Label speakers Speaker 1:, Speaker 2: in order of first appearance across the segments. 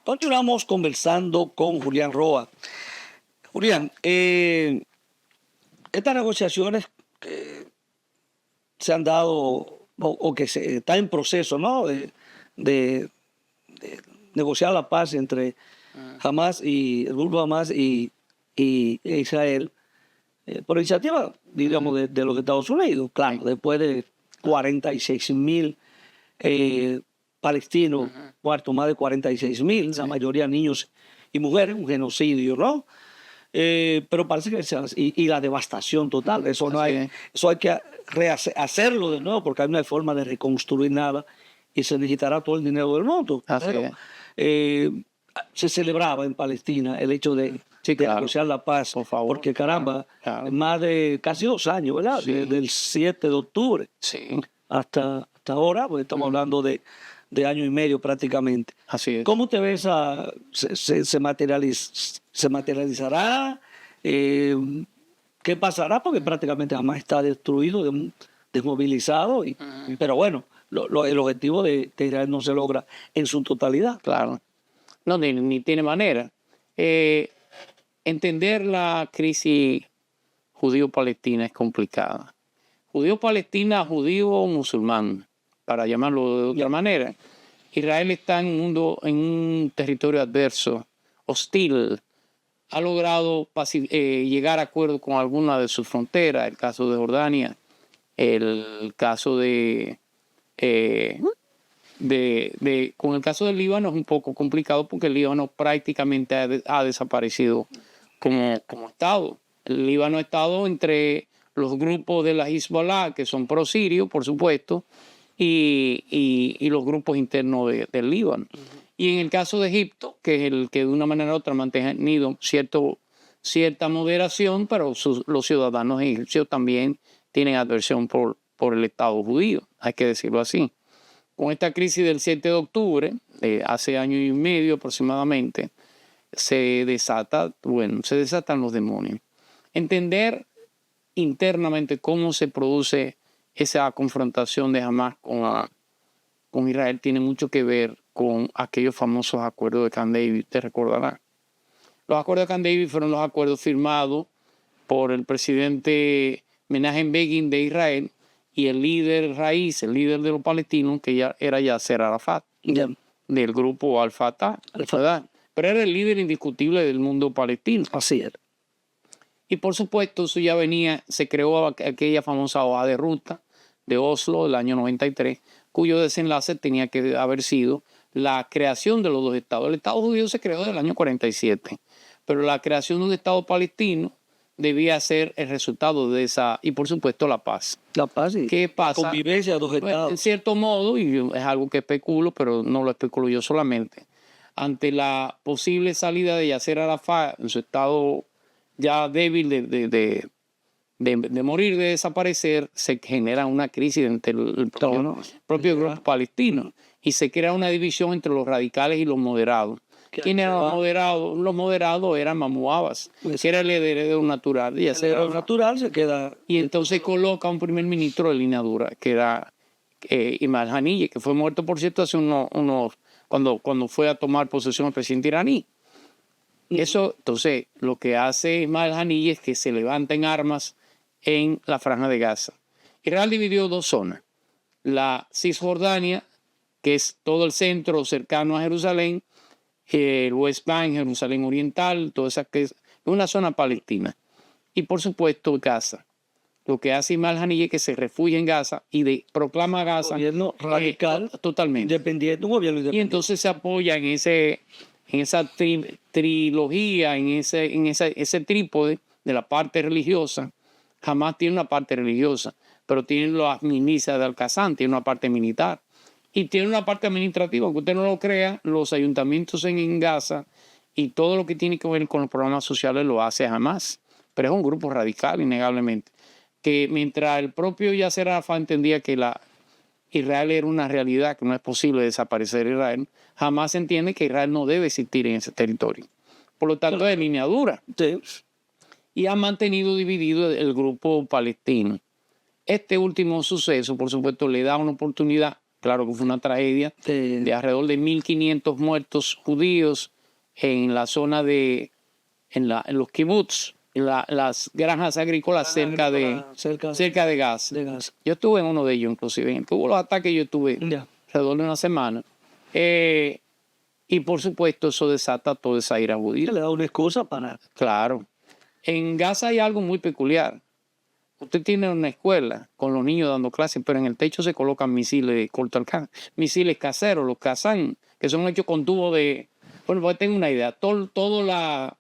Speaker 1: Continuamos conversando con Julián Roa. Julián, estas negociaciones que se han dado o que se está en proceso, ¿no? De negociar la paz entre Hamas y el grupo Hamas y Israel, por iniciativa, digamos, de los Estados Unidos, claro, después de 46.000 palestinos, muertos, más de 46.000, la mayoría niños y mujeres, un genocidio, ¿no? Pero parece que y la devastación total, eso hay que hacerlo de nuevo porque no hay forma de reconstruir nada y se necesitará todo el dinero del mundo. Se celebraba en Palestina el hecho de negociar la paz, por favor, porque caramba, más de casi 2 años, ¿verdad? Desde el 7 de octubre hasta ahora, pues estamos hablando de año y medio prácticamente.
Speaker 2: Así es.
Speaker 1: ¿Cómo te ves? ¿Se materializará? ¿Qué pasará? Porque prácticamente Hamas está destruido, desmovilizado. Pero bueno, el objetivo de Israel no se logra en su totalidad.
Speaker 2: Claro. No, ni tiene manera. Entender la crisis judío-palestina es complicada. Judío-palestina, judío-musulmán, para llamarlo de otra manera. Israel está en un territorio adverso, hostil. Ha logrado llegar a acuerdo con alguna de sus fronteras, el caso de Jordania, el caso con el caso del Líbano es un poco complicado porque el Líbano prácticamente ha desaparecido como Estado. El Líbano ha estado entre los grupos de la Hezbollah, que son pro-sirios, por supuesto, y los grupos internos del Líbano. Y en el caso de Egipto, que es el que de una manera u otra ha mantenido cierta moderación, pero los ciudadanos egipcios también tienen aversión por el Estado judío, hay que decirlo así. Con esta crisis del 7 de octubre, hace año y medio aproximadamente, se desatan los demonios. Entender internamente cómo se produce esa confrontación de Hamas con Israel tiene mucho que ver con aquellos famosos acuerdos de Camp David, te recordarás. Los acuerdos de Camp David fueron los acuerdos firmados por el presidente Menachem Begin de Israel y el líder raíz, el líder de los palestinos, que ya era Yasser Arafat, del grupo Al-Fatah, pero era el líder indiscutible del mundo palestino.
Speaker 1: Así es.
Speaker 2: Y por supuesto, eso ya se creó aquella famosa hoja de ruta de Oslo del año 93, cuyo desenlace tenía que haber sido la creación de los dos estados. El Estado judío se creó en el año 47, pero la creación de un Estado palestino debía ser el resultado de esa, y por supuesto la paz.
Speaker 1: La paz y
Speaker 2: ¿qué pasa?
Speaker 1: Convivencia de dos estados.
Speaker 2: En cierto modo, y es algo que especulo, pero no lo especulo yo solamente, ante la posible salida de Yasser Arafat en su estado ya débil de morir, de desaparecer, se genera una crisis entre el propio grupo palestino y se crea una división entre los radicales y los moderados. ¿Quiénes eran los moderados? Los moderados eran Mahmoud Abbas, que era el heredero natural.
Speaker 1: El heredero natural se queda.
Speaker 2: Y entonces coloca un primer ministro de línea dura, que era Ismail Haniyeh, que fue muerto, por cierto, hace cuando fue a tomar posesión el presidente iraní. Eso, entonces, lo que hace Ismail Haniyeh es que se levanta en armas en la Franja de Gaza. Israel dividió 2 zonas. La Cisjordania, que es todo el centro cercano a Jerusalén, el West Bank, Jerusalén Oriental, toda esa que es una zona palestina. Y por supuesto Gaza. Lo que hace Ismail Haniyeh es que se refugia en Gaza y proclama Gaza
Speaker 1: gobierno radical,
Speaker 2: totalmente
Speaker 1: independiente, un gobierno independiente.
Speaker 2: Y entonces se apoya en esa trilogía, en ese trípode de la parte religiosa. Jamás tiene una parte religiosa, pero tiene las milicias de Al-Qassam, tiene una parte militar y tiene una parte administrativa. Aunque usted no lo crea, los ayuntamientos en Gaza y todo lo que tiene que ver con los programas sociales lo hace Hamas, pero es un grupo radical, innegablemente, que mientras el propio Yasser Arafat entendía que Israel era una realidad, que no es posible desaparecer Israel, Hamas entiende que Israel no debe existir en ese territorio. Por lo tanto, es de línea dura.
Speaker 1: Sí.
Speaker 2: Y ha mantenido dividido el grupo palestino. Este último suceso, por supuesto, le da una oportunidad Claro que fue una tragedia de alrededor de 1.500 muertos judíos en la zona en los kibbutz, en las granjas agrícolas cerca de Gaza. Yo estuve en uno de ellos, inclusive. En que hubo los ataques, yo estuve alrededor de una semana. Y por supuesto, eso desata toda esa ira judía.
Speaker 1: Le da una excusa para.
Speaker 2: Claro. En Gaza hay algo muy peculiar. Usted tiene una escuela con los niños dando clases, pero en el techo se colocan misiles de corto alcance, misiles caseros, los Kazan, que son hechos con tubos de. Bueno, pues tengo una idea. Toda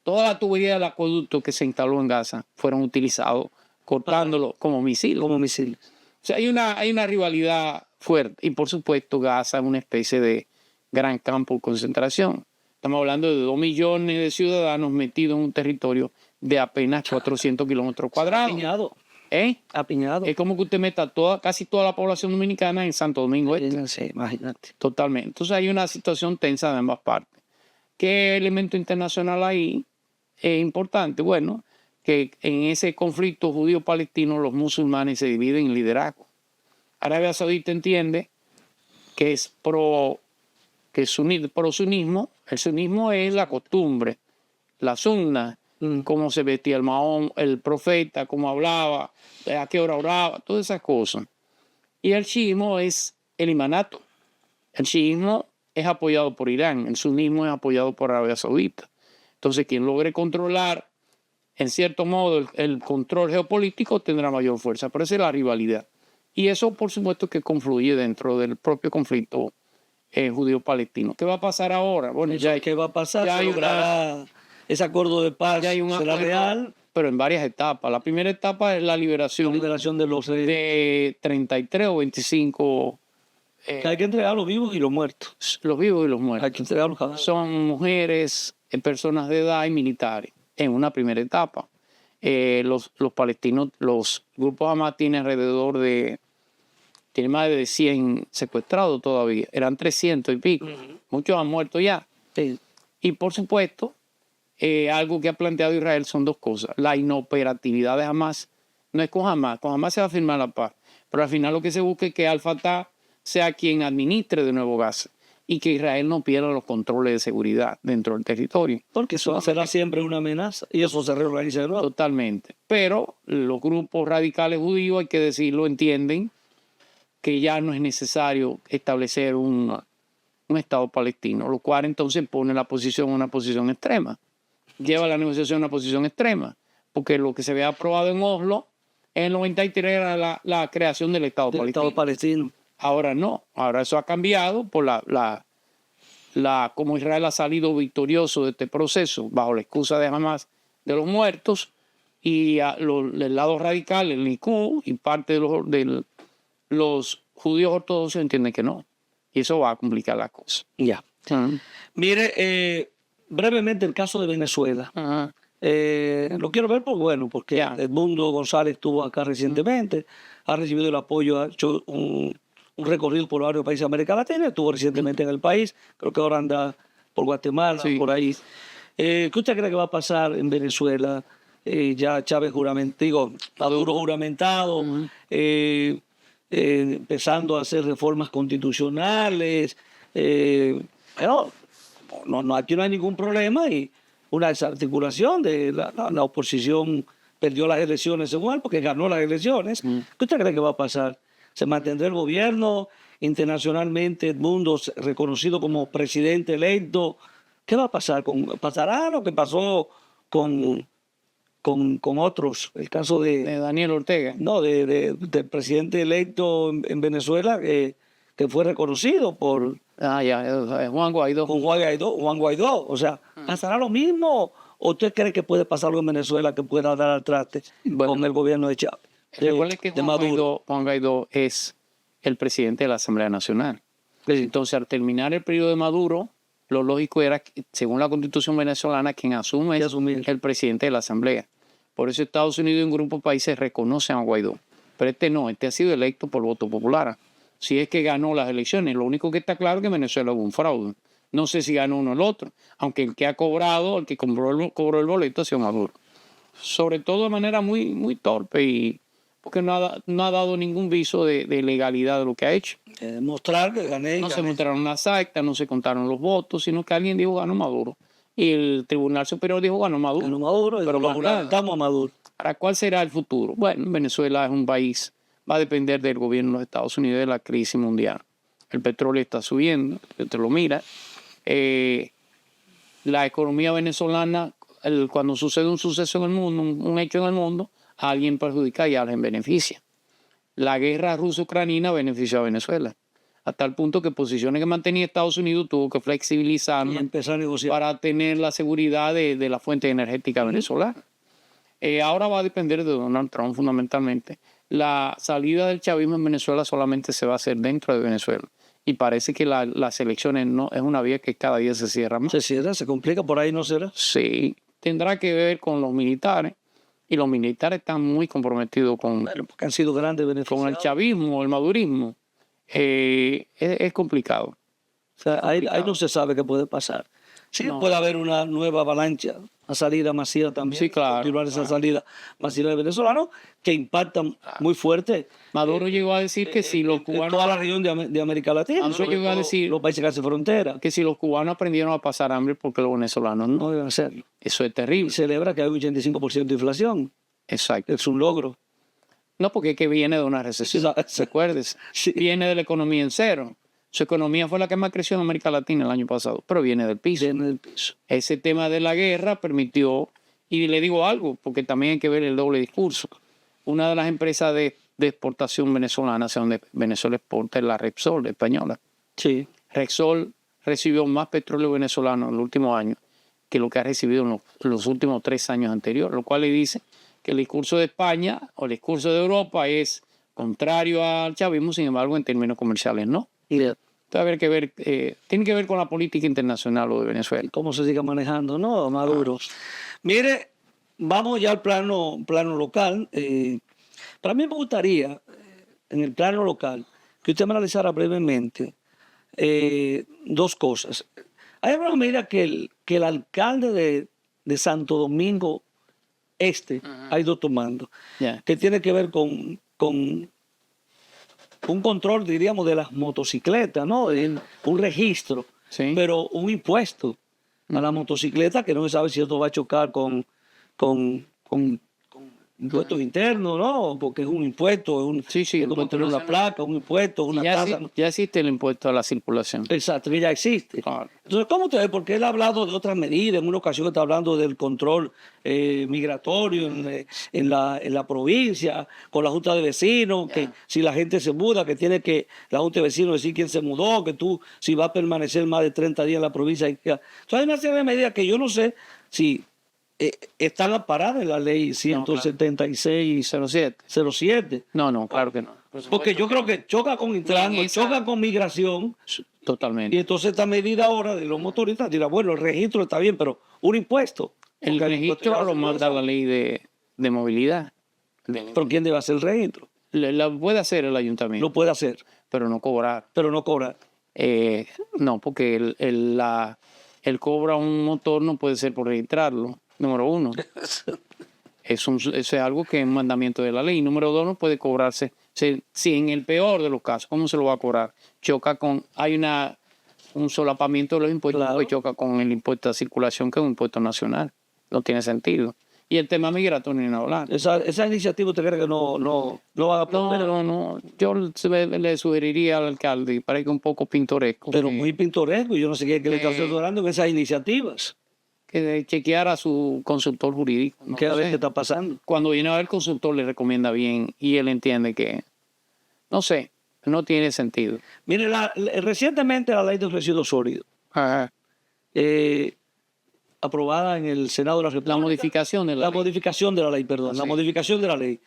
Speaker 2: la tubería del acueducto que se instaló en Gaza fueron utilizados cortándolo como misiles.
Speaker 1: Como misiles.
Speaker 2: O sea, hay una rivalidad fuerte. Y por supuesto, Gaza es una especie de gran campo de concentración. Estamos hablando de 2 millones de ciudadanos metidos en un territorio de apenas 400 kilómetros cuadrados.
Speaker 1: Apiñado.
Speaker 2: Apiñado. Es como que usted meta casi toda la población dominicana en Santo Domingo Este.
Speaker 1: Sí, imagínate.
Speaker 2: Totalmente. Entonces hay una situación tensa de ambas partes. ¿Qué elemento internacional ahí es importante? Bueno, que en ese conflicto judío-palestino los musulmanes se dividen en liderazgo. Arabia Saudita entiende que es pro-sunismo. El sunismo es la costumbre, la sunna, cómo se vestía el Mahón, el profeta, cómo hablaba, a qué hora oraba, todas esas cosas. Y el chiismo es el imanato. El chiismo es apoyado por Irán, el sunismo es apoyado por Arabia Saudita. Entonces, quien logre controlar, en cierto modo, el control geopolítico tendrá mayor fuerza. Pero esa es la rivalidad. Y eso, por supuesto, que confluye dentro del propio conflicto judío-palestino. ¿Qué va a pasar ahora? Bueno,
Speaker 1: ¿qué va a pasar? Ya hay ese acuerdo de paz, será real.
Speaker 2: Pero en varias etapas. La primera etapa es la liberación
Speaker 1: de los
Speaker 2: de 33 o 25.
Speaker 1: Que hay que entregar a los vivos y los muertos.
Speaker 2: Los vivos y los muertos.
Speaker 1: Hay que entregarlos cada vez.
Speaker 2: Son mujeres, personas de edad y militares en una primera etapa. Los palestinos, los grupos Hamas tienen tiene más de 100 secuestrados todavía. Eran 300 y pico. Muchos han muerto ya.
Speaker 1: Sí.
Speaker 2: Y por supuesto, algo que ha planteado Israel son dos cosas. La inoperatividad de Hamas no es con Hamas se va a firmar la paz. Pero al final lo que se busca es que Al-Fatah sea quien administre de nuevo Gaza y que Israel no pierda los controles de seguridad dentro del territorio.
Speaker 1: Porque eso será siempre una amenaza y eso se reorganiza de nuevo.
Speaker 2: Totalmente. Pero los grupos radicales judíos, hay que decirlo, entienden que ya no es necesario establecer un Estado palestino, lo cual entonces pone la posición en una posición extrema. Lleva la negociación a una posición extrema, porque lo que se había aprobado en Oslo en el 93 era la creación del Estado palestino. Ahora no, ahora eso ha cambiado por como Israel ha salido victorioso de este proceso bajo la excusa de Hamas de los muertos y el lado radical, el Likud y parte de los judíos ortodoxos entienden que no. Y eso va a complicar la cosa.
Speaker 1: Ya. Mire, brevemente el caso de Venezuela. Lo quiero ver porque Edmundo González estuvo acá recientemente, ha recibido el apoyo, ha hecho un recorrido por varios países de América Latina, estuvo recientemente en el país, creo que ahora anda por Guatemala, por ahí. ¿Qué usted cree que va a pasar en Venezuela? Ya Chávez Maduro juramentado, empezando a hacer reformas constitucionales. Pero aquí no hay ningún problema y una desarticulación de la oposición perdió las elecciones según él porque ganó las elecciones. ¿Qué usted cree que va a pasar? ¿Se mantendrá el gobierno internacionalmente, Edmundo reconocido como presidente electo? ¿Qué va a pasar? ¿Pasará lo que pasó con otros? El caso de
Speaker 2: Daniel Ortega.
Speaker 1: No, del presidente electo en Venezuela que fue reconocido por...
Speaker 2: Juan Guaidó.
Speaker 1: Juan Guaidó. O sea, ¿pasará lo mismo? ¿O usted cree que puede pasar algo en Venezuela que pueda dar al traste con el gobierno de Chávez?
Speaker 2: Recuerden que Juan Guaidó es el presidente de la Asamblea Nacional. Entonces, al terminar el periodo de Maduro, lo lógico era, según la Constitución venezolana, quien asume es el presidente de la Asamblea. Por eso Estados Unidos y un grupo de países reconocen a Guaidó. Pero este ha sido electo por voto popular. Si es que ganó las elecciones, lo único que está claro es que en Venezuela hubo un fraude. No sé si ganó uno o el otro, aunque el que ha cobrado, el que cobró el boleto ha sido Maduro. Sobre todo de manera muy, muy torpe y porque no ha dado ningún viso de legalidad de lo que ha hecho.
Speaker 1: Mostrar que gané.
Speaker 2: No se mostraron las actas, no se contaron los votos, sino que alguien dijo ganó Maduro. Y el Tribunal Superior dijo ganó Maduro.
Speaker 1: Ganó Maduro, pero lo juramentamos a Maduro.
Speaker 2: Ahora, ¿cuál será el futuro? Bueno, Venezuela es un país, va a depender del gobierno de los Estados Unidos y de la crisis mundial. El petróleo está subiendo, te lo mira. La economía venezolana, cuando sucede un suceso en el mundo, un hecho en el mundo, a alguien perjudica y a alguien beneficia. La guerra ruso-ucraniana benefició a Venezuela, hasta el punto que posiciones que mantenía Estados Unidos tuvo que flexibilizar
Speaker 1: Y empezar a negociar.
Speaker 2: para tener la seguridad de la fuente energética venezolana. Ahora va a depender de Donald Trump fundamentalmente. La salida del chavismo en Venezuela solamente se va a hacer dentro de Venezuela. Y parece que las elecciones no es una vía que cada día se cierra más.
Speaker 1: Se cierra, se complica, por ahí no será.
Speaker 2: Sí, tendrá que ver con los militares. Y los militares están muy comprometidos con,
Speaker 1: Bueno, porque han sido grandes beneficiados.
Speaker 2: con el chavismo, el madurismo. Es complicado.
Speaker 1: O sea, ahí no se sabe qué puede pasar. Sí,
Speaker 2: No.
Speaker 1: puede haber una nueva avalancha, una salida masiva también.
Speaker 2: Sí, claro,
Speaker 1: Continuar esa salida masiva de venezolanos que impactan muy fuerte
Speaker 2: Maduro llegó a decir que si los
Speaker 1: en
Speaker 2: cubanos,
Speaker 1: toda la región de América Latina,
Speaker 2: Maduro
Speaker 1: sobre
Speaker 2: llegó a
Speaker 1: todo
Speaker 2: decir
Speaker 1: los países que hacen frontera.
Speaker 2: que si los cubanos aprendieron a pasar hambre, porque los venezolanos no.
Speaker 1: No deben hacerlo.
Speaker 2: Eso es
Speaker 1: Y
Speaker 2: terrible.
Speaker 1: celebra que hay un 85% de inflación.
Speaker 2: Exacto.
Speaker 1: Es un logro.
Speaker 2: No, porque es que viene de una recesión. Recuérdese.
Speaker 1: Sí.
Speaker 2: Viene de la economía en cero. Su economía fue la que más creció en América Latina el año pasado, pero viene del piso.
Speaker 1: Viene del piso.
Speaker 2: Ese tema de la guerra permitió, y le digo algo, porque también hay que ver el doble discurso. Una de las empresas de exportación venezolana, hacia donde Venezuela exporta, es la Repsol española.
Speaker 1: Sí.
Speaker 2: Repsol recibió más petróleo venezolano en los últimos años que lo que ha recibido en los últimos 3 años anteriores, lo cual le dice que el discurso de España o el discurso de Europa es contrario al chavismo, sin embargo, en términos comerciales no.
Speaker 1: Yeah.
Speaker 2: Entonces, tiene que ver con la política internacional lo de Venezuela.
Speaker 1: Cómo se sigue manejando, ¿no? Maduro. Mire, vamos ya al plano local. Para mí me gustaría, en el plano local, que usted me analizara brevemente dos cosas. Hay alguna medida que el alcalde de Santo Domingo Este ha ido tomando,
Speaker 2: Yeah.
Speaker 1: que tiene que ver con un control, diríamos, de las motocicletas, ¿no? Un registro,
Speaker 2: Sí.
Speaker 1: pero un impuesto a la motocicleta que no se sabe si esto va a chocar con impuestos internos, ¿no? Porque es un impuesto,
Speaker 2: Sí,
Speaker 1: es como
Speaker 2: impuesto
Speaker 1: tener una
Speaker 2: nacional.
Speaker 1: placa, un impuesto, una
Speaker 2: Ya,
Speaker 1: tasa.
Speaker 2: ya existe el impuesto a la circulación.
Speaker 1: Exacto, que ya existe.
Speaker 2: Claro.
Speaker 1: Entonces, ¿cómo usted ve? Porque él ha hablado de otras medidas, en una ocasión está hablando del control migratorio en la provincia, con la Junta de Vecinos, que si la gente se muda, que tiene que la Junta de Vecinos decir quién se mudó, que tú, si va a permanecer más de 30 días en la provincia. Entonces, hay una serie de medidas que yo no sé si están amparadas en la ley 176-07.
Speaker 2: No, claro que no.
Speaker 1: Porque yo creo que choca con Intran, choca con migración.
Speaker 2: Totalmente.
Speaker 1: Y entonces esta medida ahora de los motoristas dirá, bueno, el registro está bien, pero un impuesto.
Speaker 2: El
Speaker 1: Porque
Speaker 2: registro lo manda la ley de movilidad.
Speaker 1: Pero ¿quién debe hacer el registro?
Speaker 2: La puede hacer el ayuntamiento,
Speaker 1: Lo puede hacer,
Speaker 2: pero no cobrar.
Speaker 1: pero no cobra.
Speaker 2: No, porque el cobro a un motor no puede ser por registrarlo, número uno. Eso es algo que es un mandamiento de la ley. Número dos, no puede cobrarse. Si en el peor de los casos, ¿cómo se lo va a cobrar? Hay un solapamiento de los impuestos,
Speaker 1: Claro.
Speaker 2: que choca con el impuesto de circulación, que es un impuesto nacional. No tiene sentido. Y el tema migratorio ni hablar.
Speaker 1: Esa iniciativa usted cree que no va a prosperar,
Speaker 2: No. Yo le sugeriría al alcalde, parece un poco pintoresco,
Speaker 1: pero
Speaker 2: que,
Speaker 1: muy pintoresco. Yo no sé qué le está asesorando en esas iniciativas.
Speaker 2: que chequeara a su consultor jurídico. No
Speaker 1: ¿Qué a
Speaker 2: sé.
Speaker 1: ver qué está pasando?
Speaker 2: Cuando viene a ver el consultor le recomienda bien y él entiende que, no sé, no tiene sentido.
Speaker 1: Mire, recientemente la ley de residuos sólidos, aprobada en el Senado de la República.
Speaker 2: La modificación de la ley.
Speaker 1: Modificación de la ley, perdón. La
Speaker 2: Sí.
Speaker 1: modificación de la ley.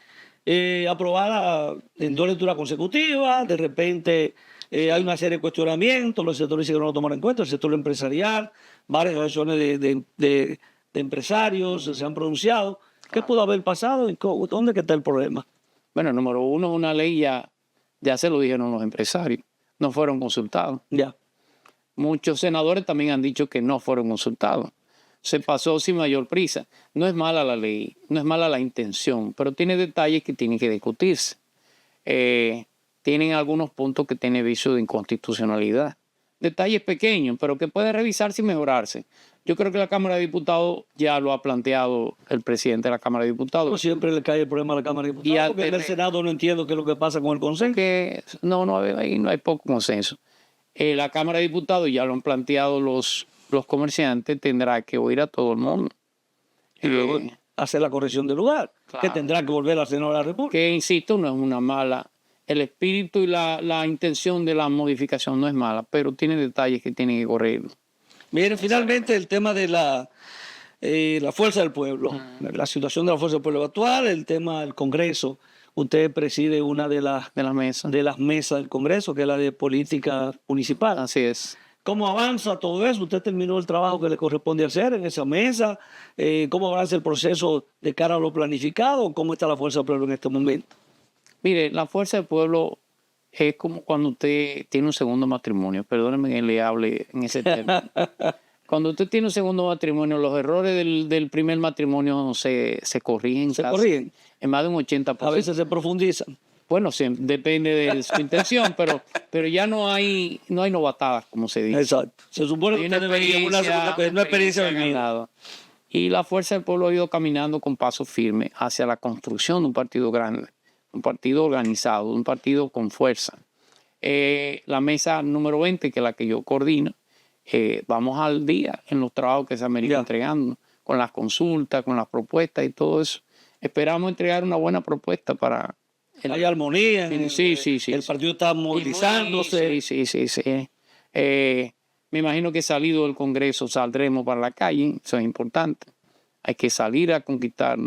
Speaker 1: Aprobada en 2 lecturas consecutivas. De repente hay una serie de cuestionamientos. Los sectores dicen que no lo toman en cuenta. El sector empresarial, varias asociaciones de empresarios se han pronunciado. ¿Qué pudo haber pasado? ¿Dónde que está el problema?
Speaker 2: Bueno, número uno, una ley ya se lo dijeron los empresarios. No fueron consultados.
Speaker 1: Ya.
Speaker 2: Muchos senadores también han dicho que no fueron consultados. se pasó sin mayor prisa. No es mala la ley, no es mala la intención, pero tiene detalles que tienen que discutirse. Tienen algunos puntos que tienen vicio de inconstitucionalidad. Detalles pequeños, pero que pueden revisarse y mejorarse. Yo creo que la Cámara de Diputados ya lo ha planteado el presidente de la Cámara de Diputados.
Speaker 1: No siempre le cae el problema a la Cámara de Diputados, porque en el Senado no entiendo qué es lo que pasa con el consenso.
Speaker 2: Que ahí no hay poco consenso. La Cámara de Diputados ya lo han planteado los comerciantes, tendrá que oír a todo el mundo.
Speaker 1: Y luego hacer la corrección del lugar,
Speaker 2: claro,
Speaker 1: que tendrá que volver al Senado de la República.
Speaker 2: Que, insisto, no es una mala. El espíritu y la intención de la modificación no es mala, pero tiene detalles que tienen que correr.
Speaker 1: Miren, finalmente el tema de la fuerza del pueblo, la situación de la fuerza del pueblo actual, el tema del Congreso. Usted preside una de las mesas del Congreso, que es la de política municipal.
Speaker 2: Así es.
Speaker 1: ¿Cómo avanza todo eso? ¿Usted terminó el trabajo que le corresponde hacer en esa mesa? ¿Cómo avanza el proceso de cara a lo planificado? ¿Cómo está la fuerza del pueblo en este momento?
Speaker 2: Mire, la fuerza del pueblo es como cuando usted tiene un segundo matrimonio. Perdóneme que le hable en ese término. Cuando usted tiene un segundo matrimonio, los errores del primer matrimonio se corrigen.
Speaker 1: Se corrigen.
Speaker 2: En más de un 80%.
Speaker 1: A veces se profundizan.
Speaker 2: Bueno, depende de su intención, pero ya no hay novatadas, como se dice.
Speaker 1: Exacto. Se supone que usted debería una experiencia vivida.
Speaker 2: Y la fuerza del pueblo ha ido caminando con paso firme hacia la construcción de un partido grande, un partido organizado, un partido con fuerza. La mesa número 20, que es la que yo coordino, vamos al día en los trabajos que se han venido entregando, con las consultas, con las propuestas y todo eso. Esperamos entregar una buena propuesta para...
Speaker 1: Hay armonía.
Speaker 2: Sí.
Speaker 1: El partido está movilizándose.
Speaker 2: Sí. Me imagino que salido del Congreso saldremos para la calle, eso es importante. Hay que salir a conquistar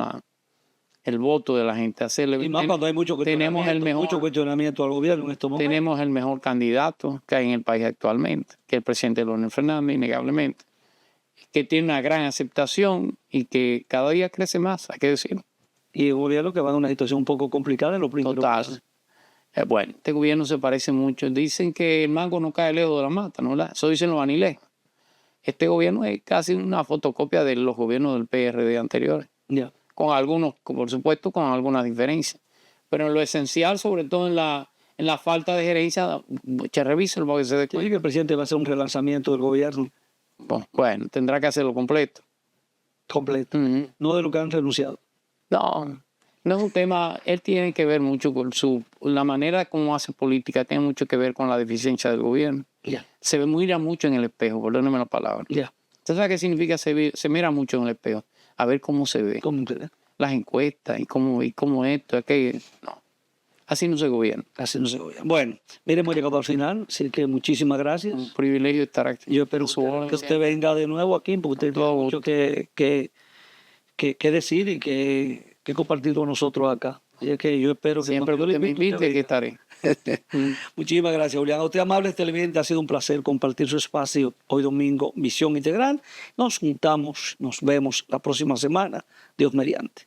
Speaker 2: el voto de la gente.
Speaker 1: Y más cuando hay mucho cuestionamiento al gobierno en estos momentos.
Speaker 2: Tenemos el mejor candidato que hay en el país actualmente, que es el presidente Leonel Fernández, innegablemente, que tiene una gran aceptación y que cada día crece más, hay que decirlo.
Speaker 1: Y el gobierno que va en una situación un poco complicada en los primeros
Speaker 2: meses. Bueno, este gobierno se parece mucho. Dicen que el mango no cae lejos de la mata, ¿no? Eso dicen los anilés. Este gobierno es casi una fotocopia de los gobiernos del PRD anteriores.
Speaker 1: Yeah.
Speaker 2: Con algunos, por supuesto, con algunas diferencias. Pero en lo esencial, sobre todo en la falta de gerencia, revíselo para que se dé cuenta.
Speaker 1: Sí, que el presidente va a hacer un relanzamiento del gobierno.
Speaker 2: Bueno, tendrá que hacerlo completo.
Speaker 1: Completo. No de lo que han renunciado.
Speaker 2: No es un tema, él tiene que ver mucho con la manera como hace política, tiene mucho que ver con la deficiencia del gobierno. Se mira mucho en el espejo, perdóneme la palabra. ¿Usted sabe qué significa? Se mira mucho en el espejo, a ver cómo se ve.
Speaker 1: ¿Cómo se ve?
Speaker 2: Las encuestas y cómo esto, aquello. No, así no se gobierna.
Speaker 1: Así no se gobierna. Bueno, mire, hemos llegado al final, así que muchísimas gracias.
Speaker 2: Un privilegio estar aquí.
Speaker 1: Yo espero que usted venga de nuevo aquí, porque usted tiene mucho que decir y que compartir con nosotros acá. Y es que yo espero que
Speaker 2: siempre que me invite, que estaré.
Speaker 1: Muchísimas gracias, Julián. A usted, amables televidentes, ha sido un placer compartir su espacio hoy domingo, Visión Integral. Nos juntamos, nos vemos la próxima semana, Dios mediante.